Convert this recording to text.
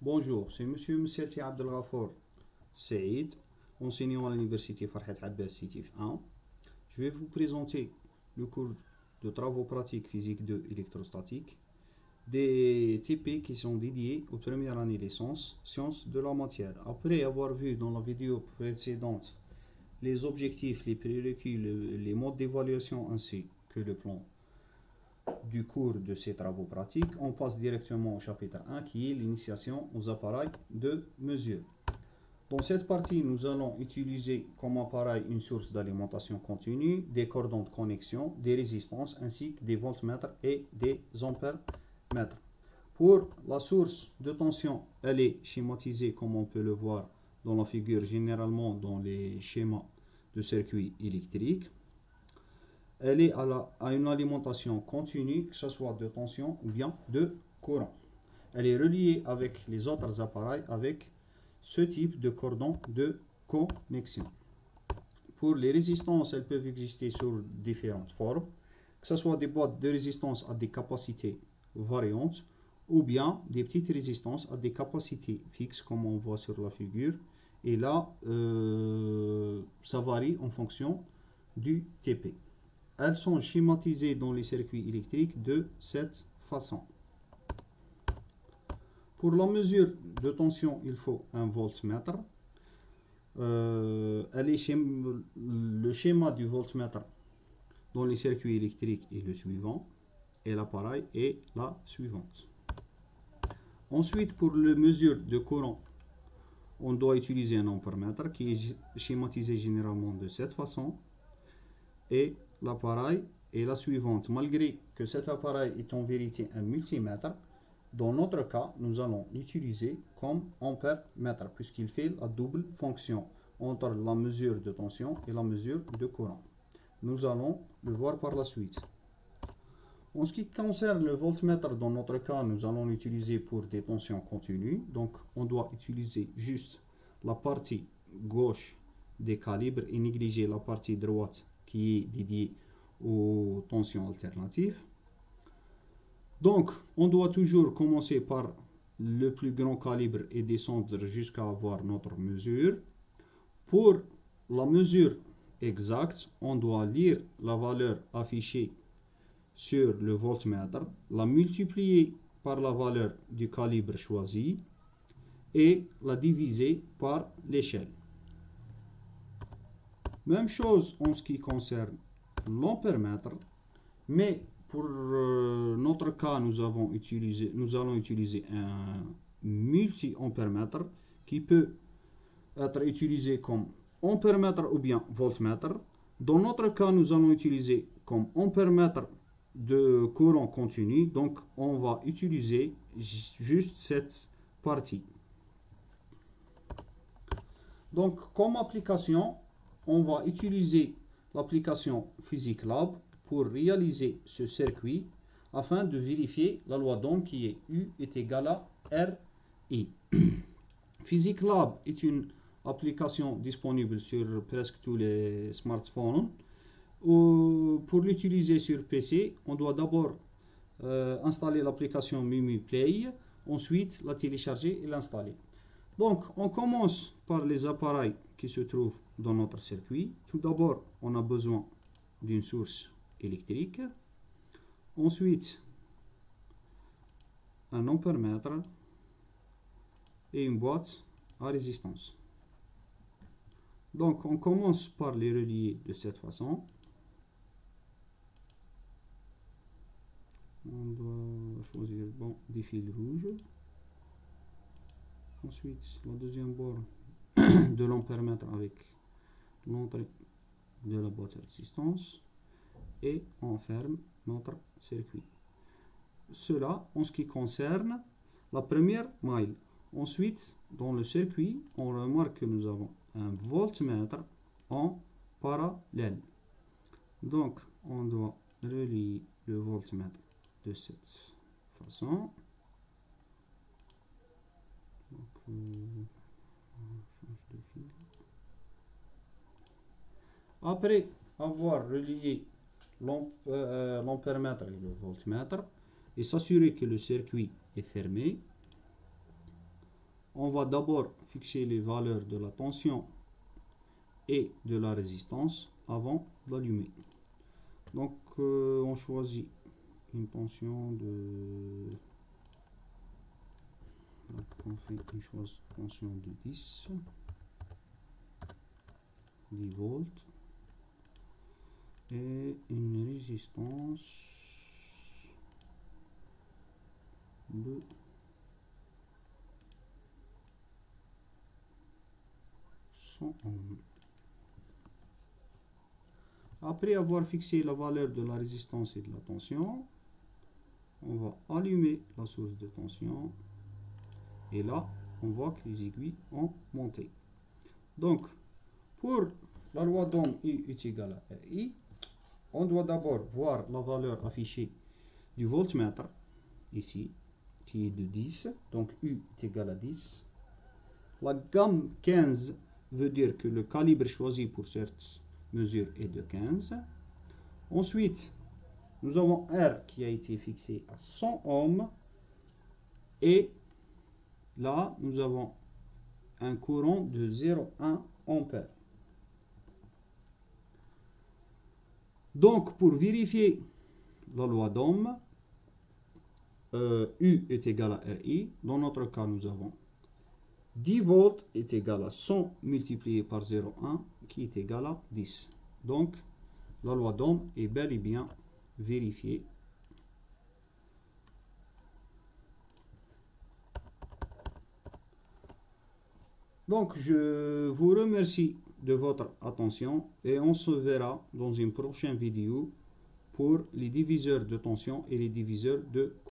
Bonjour, c'est Monsieur Mselti Abdelghafour Saïd, enseignant à l'université Farhat Abbas Sétif 1. Je vais vous présenter le cours de travaux pratiques physique 2 électrostatique, des TP qui sont dédiés aux premières années licence sciences de la matière. Après avoir vu dans la vidéo précédente les objectifs, les prérequis, les modes d'évaluation ainsi que le plan du cours de ces travaux pratiques, on passe directement au chapitre 1 qui est l'initiation aux appareils de mesure. Dans cette partie, nous allons utiliser comme appareil une source d'alimentation continue, des cordons de connexion, des résistances ainsi que des voltmètres et des ampèremètres. Pour la source de tension, elle est schématisée comme on peut le voir dans la figure, généralement dans les schémas de circuits électriques. Elle est à une alimentation continue, que ce soit de tension ou bien de courant. Elle est reliée avec les autres appareils avec ce type de cordon de connexion. Pour les résistances, elles peuvent exister sous différentes formes, que ce soit des boîtes de résistance à des capacités variantes ou bien des petites résistances à des capacités fixes comme on voit sur la figure. Et là, ça varie en fonction du TP. Elles sont schématisées dans les circuits électriques de cette façon. Pour la mesure de tension, il faut un voltmètre. Le schéma du voltmètre dans les circuits électriques est le suivant et l'appareil est la suivante. Ensuite, pour la mesure de courant, on doit utiliser un ampèremètre qui est schématisé généralement de cette façon et l'appareil est la suivante. Malgré que cet appareil est en vérité un multimètre, dans notre cas, nous allons l'utiliser comme ampèremètre puisqu'il fait la double fonction entre la mesure de tension et la mesure de courant. Nous allons le voir par la suite. En ce qui concerne le voltmètre, dans notre cas, nous allons l'utiliser pour des tensions continues. Donc, on doit utiliser juste la partie gauche des calibres et négliger la partie droite qui est dédiée aux tensions alternatives. Donc, on doit toujours commencer par le plus grand calibre et descendre jusqu'à avoir notre mesure. Pour la mesure exacte, on doit lire la valeur affichée sur le voltmètre, la multiplier par la valeur du calibre choisi et la diviser par l'échelle. Même chose en ce qui concerne l'ampèremètre, mais pour notre cas, nous allons utiliser un multi-ampèremètre qui peut être utilisé comme ampèremètre ou bien voltmètre. Dans notre cas, nous allons utiliser comme ampèremètre de courant continu, donc on va utiliser juste cette partie. Donc comme application, on va utiliser l'application PhysicsLab pour réaliser ce circuit afin de vérifier la loi d'Ohm qui est U est égal à RI. PhysicsLab est une application disponible sur presque tous les smartphones. Pour l'utiliser sur PC, on doit d'abord installer l'application MimiPlay, ensuite la télécharger et l'installer. Donc, on commence par les appareils qui se trouvent dans notre circuit. Tout d'abord, on a besoin d'une source électrique. Ensuite, un ampèremètre et une boîte à résistance. Donc, on commence par les relier de cette façon. On doit choisir des fils rouges. Ensuite, la deuxième borne de l'ampèremètre avec l'entrée de la boîte à résistance et on ferme notre circuit. Cela en ce qui concerne la première maille. Ensuite, dans le circuit, on remarque que nous avons un voltmètre en parallèle. Donc, on doit relier le voltmètre de cette façon. Donc, on change de fil. Après avoir relié l'ampèremètre et le voltmètre et s'assurer que le circuit est fermé, on va d'abord fixer les valeurs de la tension et de la résistance avant d'allumer. Donc on choisit une tension de... Donc on fait une tension de 10 volts et une résistance de 100 ohms. Après avoir fixé la valeur de la résistance et de la tension, on va allumer la source de tension et là on voit que les aiguilles ont monté. Donc pour la loi d'Ohm U est égal à RI, on doit d'abord voir la valeur affichée du voltmètre ici qui est de 10, donc U est égal à 10. La gamme 15 veut dire que le calibre choisi pour cette mesure est de 15. Ensuite, nous avons R qui a été fixé à 100 ohms et là, nous avons un courant de 0,1 ampère. Donc, pour vérifier la loi d'Ohm, U est égal à RI. Dans notre cas, nous avons 10 volts est égal à 100 multiplié par 0,1 qui est égal à 10. Donc, la loi d'Ohm est bel et bien vérifiée. Donc, je vous remercie de votre attention et on se verra dans une prochaine vidéo pour les diviseurs de tension et les diviseurs de